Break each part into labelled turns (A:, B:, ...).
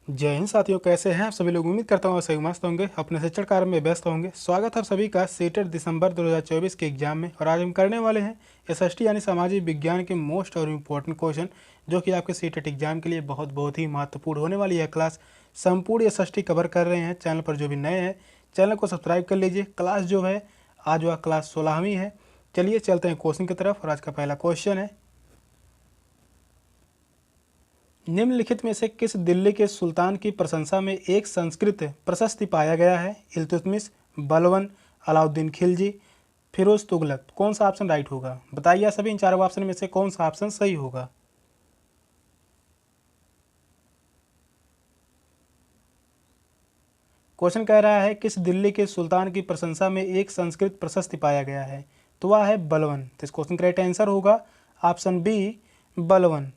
A: जय हिंद साथियों, कैसे हैं आप सभी लोग। उम्मीद करता हूँ आप सभी मस्त होंगे, अपने शिक्षण कार्य में व्यस्त होंगे। स्वागत है आप सभी का सीटेट दिसंबर 2024 के एग्जाम में। और आज हम करने वाले हैं एसएसटी यानी सामाजिक विज्ञान के मोस्ट और इम्पोर्टेंट क्वेश्चन, जो कि आपके सीटेट एग्जाम के लिए बहुत ही महत्वपूर्ण होने वाली है क्लास। संपूर्ण एसएसटी कवर कर रहे हैं। चैनल पर जो भी नए हैं चैनल को सब्सक्राइब कर लीजिए। क्लास जो है आज वह क्लास 16वीं है। चलिए चलते हैं क्वेश्चन की तरफ। और आज का पहला क्वेश्चन है, निम्नलिखित में से किस दिल्ली के सुल्तान की प्रशंसा में एक संस्कृत प्रशस्ति पाया गया है? इल्तुतमिश, बलबन, अलाउद्दीन खिलजी, फिरोज तुगलक। कौन सा ऑप्शन राइट होगा? बताइए सभी, इन चारों ऑप्शन में से कौन सा ऑप्शन सही होगा? क्वेश्चन कह रहा है किस दिल्ली के सुल्तान की प्रशंसा में एक संस्कृत प्रशस्ति पाया गया है, तो वह है बलबन। तो इस क्वेश्चन का राइट आंसर होगा ऑप्शन बी, बलबन।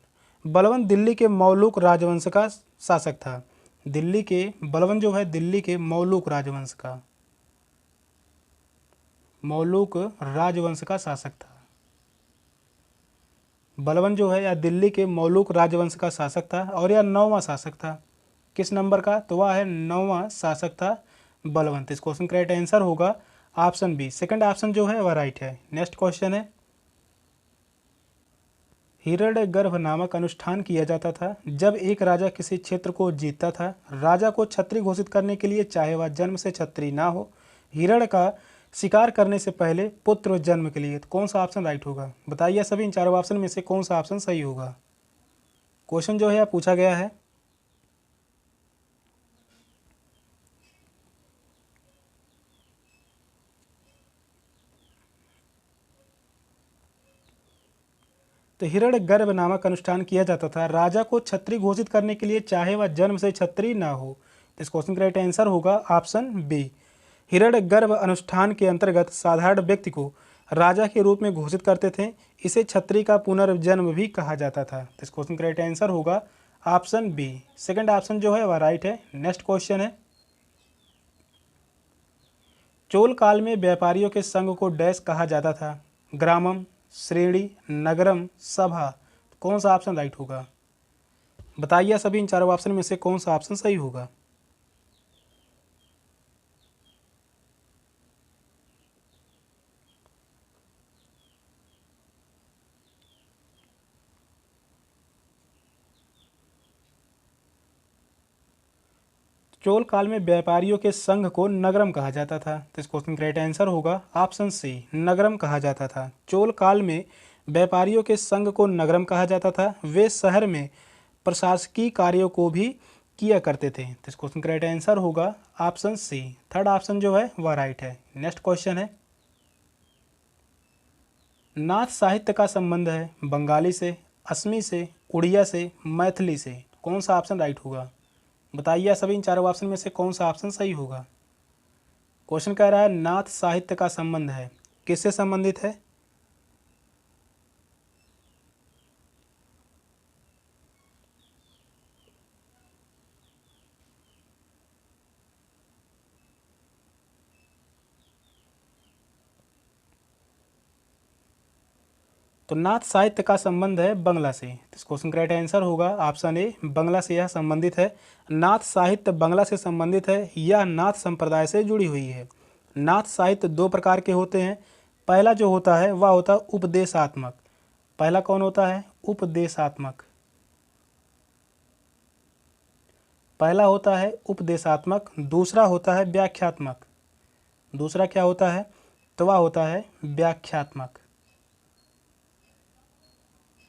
A: बलबन दिल्ली के मौलुक राजवंश का शासक था। दिल्ली के बलबन जो है दिल्ली के मौलुक राजवंश का शासक था। बलबन जो है यह दिल्ली के मौलुक राजवंश का शासक था और यह 9वां शासक था। किस नंबर का? तो वह है 9वां शासक था बलबन। तो इस क्वेश्चन का राइट आंसर होगा ऑप्शन बी। सेकंड ऑप्शन जो है वह राइट है। नेक्स्ट क्वेश्चन है, हिरण्यगर्भ नामक अनुष्ठान किया जाता था जब एक राजा किसी क्षेत्र को जीतता था। राजा को छत्री घोषित करने के लिए, चाहे वह जन्म से छत्री ना हो, हिरण का शिकार करने से पहले, पुत्र जन्म के लिए। तो कौन सा ऑप्शन राइट होगा? बताइए सभी, इन चारों ऑप्शन में से कौन सा ऑप्शन सही होगा? क्वेश्चन जो है पूछा गया है, तो हिरण्यगर्भ नामक अनुष्ठान किया जाता था राजा को छत्री घोषित करने के लिए, चाहे वह जन्म से छत्री ना हो। तो इस क्वेश्चन का राइट आंसर होगा ऑप्शन बी। हिरण्यगर्भ अनुष्ठान के अंतर्गत साधारण व्यक्ति को राजा के रूप में घोषित करते थे। इसे छत्री का पुनर्जन्म भी कहा जाता था। तो इस क्वेश्चन का राइट आंसर होगा ऑप्शन बी। सेकंड ऑप्शन जो है वह राइट है। नेक्स्ट क्वेश्चन है, चोल काल में व्यापारियों के संघ को डैश कहा जाता था? ग्रामम, श्रेणी, नगरम, सभा। कौन सा ऑप्शन राइट होगा? बताइए सभी, इन चारों ऑप्शन में से कौन सा ऑप्शन सही होगा? चोल काल में व्यापारियों के संघ को नगरम कहा जाता था। तो इस क्वेश्चन का राइट आंसर होगा ऑप्शन सी, नगरम कहा जाता था। चोल काल में व्यापारियों के संघ को नगरम कहा जाता था। वे शहर में प्रशासकीय कार्यों को भी किया करते थे। तो इस क्वेश्चन का राइट आंसर होगा ऑप्शन सी। थर्ड ऑप्शन जो है वह राइट है। नेक्स्ट क्वेश्चन है, नाथ साहित्य का संबंध है बंगाली से, असमी से, उड़िया से, मैथिली से। कौन सा ऑप्शन राइट होगा? बताइए सभी, इन चारों ऑप्शन में से कौन सा ऑप्शन सही होगा? क्वेश्चन कह रहा है नाथ साहित्य का संबंध है, किससे संबंधित है? तो नाथ साहित्य का संबंध है बंगला से। तो इस क्वेश्चन का राइट आंसर होगा ऑप्शन ए, बंगला से यह संबंधित है। नाथ साहित्य बंगला से संबंधित है। यह नाथ संप्रदाय से जुड़ी हुई है। नाथ साहित्य दो प्रकार के होते हैं। पहला जो होता है वह होता है उपदेशात्मक। पहला कौन होता है? उपदेशात्मक। पहला होता है उपदेशात्मक, दूसरा होता है व्याख्यात्मक। दूसरा क्या होता है? तो वह होता है व्याख्यात्मक।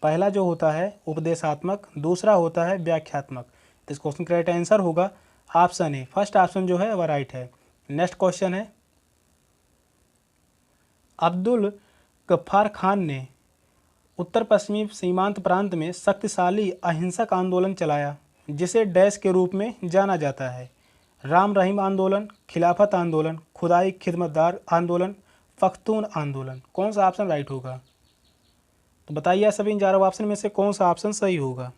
A: पहला जो होता है उपदेशात्मक, दूसरा होता है व्याख्यात्मक। तो इस क्वेश्चन का राइट आंसर होगा ऑप्शन ए। फर्स्ट ऑप्शन जो है वह राइट है। नेक्स्ट क्वेश्चन है, अब्दुल गफ्फार खान ने उत्तर पश्चिमी सीमांत प्रांत में शक्तिशाली अहिंसक आंदोलन चलाया जिसे डैश के रूप में जाना जाता है? राम रहीम आंदोलन, खिलाफत आंदोलन, खुदाई खिदमतदार आंदोलन, पख्तून आंदोलन। कौन सा ऑप्शन राइट होगा? तो बताइए सभी, इन चारों ऑप्शन में से कौन सा ऑप्शन सही होगा?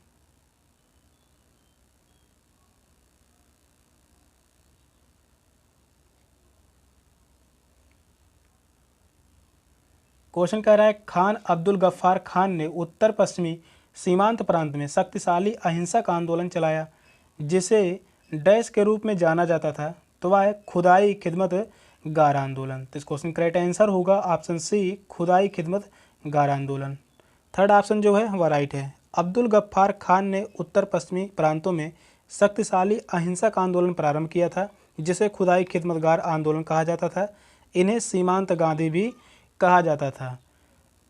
A: क्वेश्चन कह रहा है खान अब्दुल गफ्फार खान ने उत्तर पश्चिमी सीमांत प्रांत में शक्तिशाली अहिंसक आंदोलन चलाया। जिसे डैश के रूप में जाना जाता था, तो वह है खुदाई खिदमत गार आंदोलन। तो इस क्वेश्चन करेक्ट आंसर होगा ऑप्शन सी, खुदाई खिदमत गार आंदोलन। थर्ड ऑप्शन जो है वह राइट है। अब्दुल गफ्फार खान ने उत्तर पश्चिमी प्रांतों में शक्तिशाली अहिंसक आंदोलन प्रारंभ किया था, जिसे खुदाई खिदमतगार आंदोलन कहा जाता था। इन्हें सीमांत गांधी भी कहा जाता था।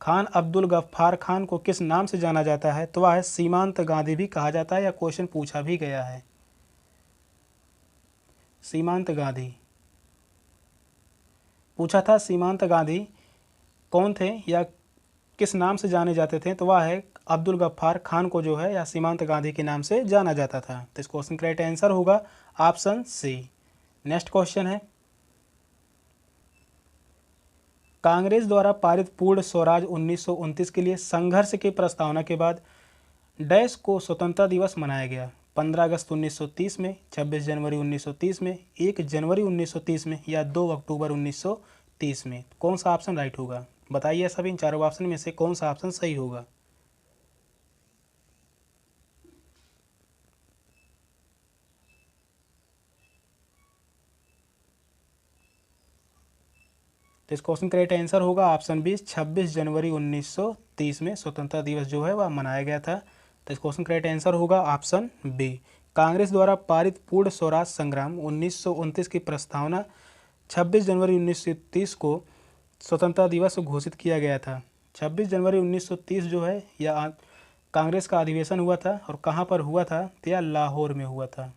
A: खान अब्दुल गफ्फार खान को किस नाम से जाना जाता है, तो वह है सीमांत गांधी भी कहा जाता है, या क्वेश्चन पूछा भी गया है। सीमांत गांधी पूछा था, सीमांत गांधी कौन थे या किस नाम से जाने जाते थे, तो वह है अब्दुल गफ्फार खान को जो है या सीमांत गांधी के नाम से जाना जाता था। तो इस क्वेश्चन करेक्ट आंसर होगा ऑप्शन सी। नेक्स्ट क्वेश्चन है, कांग्रेस द्वारा पारित पूर्ण स्वराज 1929 के लिए संघर्ष की प्रस्तावना के बाद डैश को स्वतंत्रता दिवस मनाया गया। 15 अगस्त 1930 में, 26 जनवरी 1930 में, 1 जनवरी 1930 में, या 2 अक्टूबर 1930 में। कौन सा ऑप्शन राइट होगा? बताइए सभी, इन चारों ऑप्शन में से कौन सा ऑप्शन सही होगा? तो इस क्वेश्चन करेक्ट आंसर होगा ऑप्शन बी, 26 जनवरी 1930 में स्वतंत्रता दिवस जो है वह मनाया गया था। तो इस क्वेश्चन करेक्ट आंसर होगा ऑप्शन बी। कांग्रेस द्वारा पारित पूर्ण स्वराज संग्राम 1929 की प्रस्तावना 26 जनवरी 1930 को स्वतंत्रता दिवस घोषित किया गया था। 26 जनवरी 1930 जो है यह कांग्रेस का अधिवेशन हुआ था, और कहाँ पर हुआ था? तो यह लाहौर में हुआ था।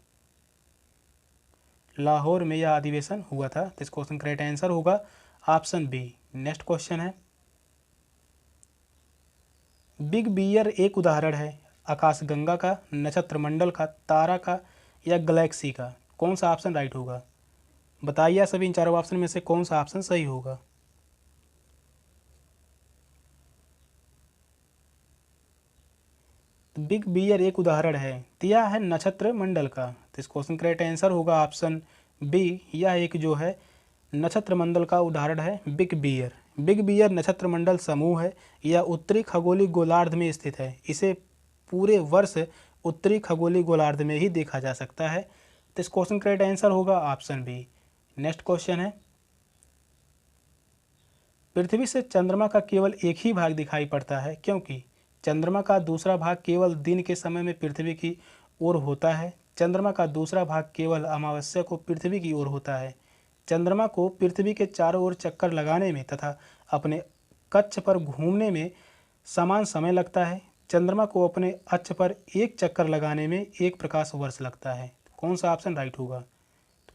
A: लाहौर में यह अधिवेशन हुआ था। तो इस क्वेश्चन करेक्ट आंसर होगा ऑप्शन बी। नेक्स्ट क्वेश्चन है, बिग बियर एक उदाहरण है आकाशगंगा का, नक्षत्र मंडल का, तारा का, या गैलेक्सी का। कौन सा ऑप्शन राइट होगा? बताइए सभी, इन चारों ऑप्शन में से कौन सा ऑप्शन सही होगा? बिग बियर एक उदाहरण है, तो यह है नक्षत्र मंडल का। तो इस क्वेश्चन करेक्ट आंसर होगा ऑप्शन बी। यह एक जो है नक्षत्र मंडल का उदाहरण है बिग बियर। बिग बियर नक्षत्र मंडल समूह है, यह उत्तरी खगोलीय गोलार्ध में स्थित है। इसे पूरे वर्ष उत्तरी खगोलीय गोलार्ध में ही देखा जा सकता है। तो इस क्वेश्चन करेक्ट आंसर होगा ऑप्शन बी। नेक्स्ट क्वेश्चन है, पृथ्वी से चंद्रमा का केवल एक ही भाग दिखाई पड़ता है, क्योंकि चंद्रमा का दूसरा भाग केवल दिन के समय में पृथ्वी की ओर होता है। चंद्रमा का दूसरा भाग केवल अमावस्या को पृथ्वी की ओर होता है। चंद्रमा को पृथ्वी के चारों ओर चक्कर लगाने में तथा अपने कक्ष पर घूमने में समान समय लगता है। चंद्रमा को अपने अक्ष पर एक चक्कर लगाने में 1 प्रकाश वर्ष लगता है। कौन सा ऑप्शन राइट होगा?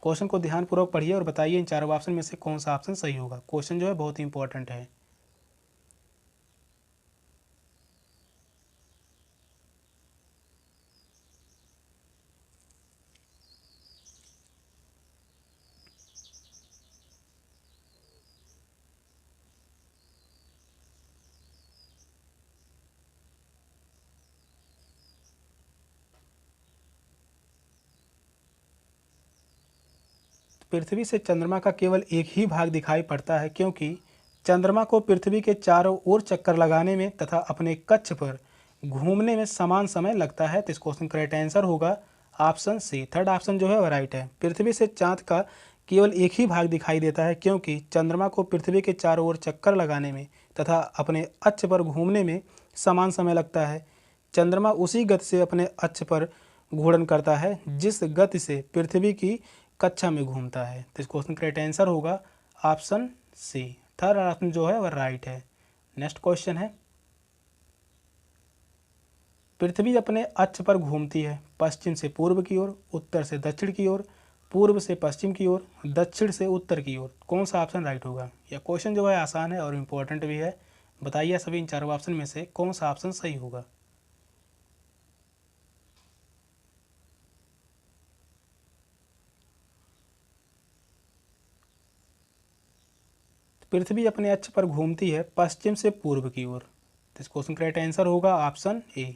A: क्वेश्चन को ध्यानपूर्वक पढ़िए और बताइए इन चारों ऑप्शन में से कौन सा ऑप्शन सही होगा। क्वेश्चन जो है बहुत ही इंपॉर्टेंट है। पृथ्वी से चंद्रमा का केवल एक ही भाग दिखाई पड़ता है, क्योंकि चंद्रमा को पृथ्वी के चारों ओर चक्कर लगाने में तथा अपने कक्ष पर घूमने में समान समय लगता है। तो इस क्वेश्चन करेक्ट आंसर होगा ऑप्शन सी। थर्ड ऑप्शन जो है वह राइट है। पृथ्वी से चांद का केवल एक ही भाग दिखाई देता है, क्योंकि चंद्रमा को पृथ्वी के चारों ओर चक्कर लगाने में तथा अपने अक्ष पर घूमने में समान समय लगता है। चंद्रमा उसी गति से अपने अक्ष पर घूर्णन करता है जिस गति से पृथ्वी की कक्षा में घूमता है। तो इस क्वेश्चन करेक्ट आंसर होगा ऑप्शन सी। थर्ड ऑप्शन जो है वह राइट है। नेक्स्ट क्वेश्चन है, पृथ्वी अपने अक्ष पर घूमती है पश्चिम से पूर्व की ओर, उत्तर से दक्षिण की ओर, पूर्व से पश्चिम की ओर, दक्षिण से उत्तर की ओर। कौन सा ऑप्शन राइट होगा? यह क्वेश्चन जो है आसान है और इम्पोर्टेंट भी है। बताइए सभी, इन चारों ऑप्शन में से कौन सा ऑप्शन सही होगा? पृथ्वी अपने अक्ष पर घूमती है पश्चिम से पूर्व की ओर। तो इस क्वेश्चन करेक्ट आंसर होगा ऑप्शन ए।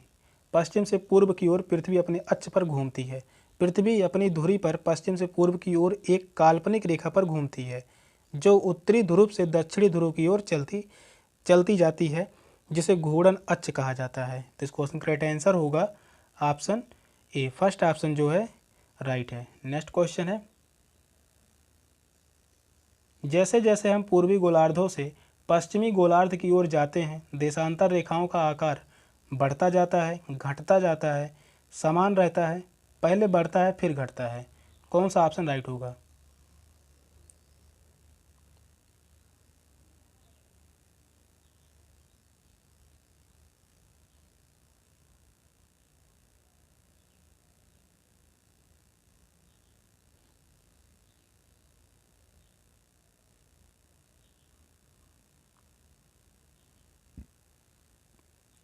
A: पश्चिम से पूर्व की ओर पृथ्वी अपने अक्ष पर घूमती है। पृथ्वी अपनी धुरी पर पश्चिम से पूर्व की ओर एक काल्पनिक रेखा पर घूमती है, जो उत्तरी ध्रुव से दक्षिणी ध्रुव की ओर चलती जाती है, जिसे घूर्णन अक्ष कहा जाता है। तो इस क्वेश्चन करेक्ट आंसर होगा ऑप्शन ए। फर्स्ट ऑप्शन जो है राइट है। नेक्स्ट क्वेश्चन है, जैसे जैसे हम पूर्वी गोलार्धों से पश्चिमी गोलार्ध की ओर जाते हैं देशांतर रेखाओं का आकार बढ़ता जाता है, घटता जाता है, समान रहता है, पहले बढ़ता है फिर घटता है। कौन सा ऑप्शन राइट होगा?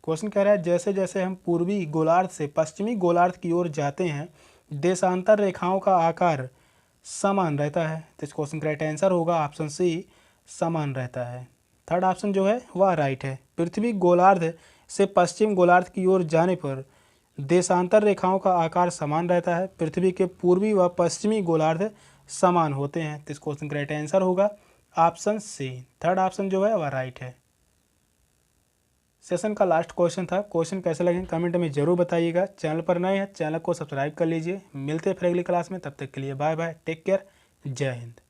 A: क्वेश्चन कह रहा है जैसे जैसे हम पूर्वी गोलार्ध से पश्चिमी गोलार्ध की ओर जाते हैं देशांतर रेखाओं का आकार समान रहता है। तो इस क्वेश्चन का राइट आंसर होगा ऑप्शन सी, समान रहता है। थर्ड ऑप्शन जो है वह राइट है। पृथ्वी गोलार्ध से पश्चिम गोलार्ध की ओर जाने पर देशांतर रेखाओं का आकार समान रहता है। पृथ्वी के पूर्वी व पश्चिमी गोलार्ध समान होते हैं। तो इस क्वेश्चन का राइट आंसर होगा ऑप्शन सी। थर्ड ऑप्शन जो है वह राइट है। सेशन का लास्ट क्वेश्चन था। क्वेश्चन कैसे लगे कमेंट में जरूर बताइएगा। चैनल पर नए हैं चैनल को सब्सक्राइब कर लीजिए। मिलते हैं फिर अगली क्लास में, तब तक के लिए बाय बाय, टेक केयर, जय हिंद।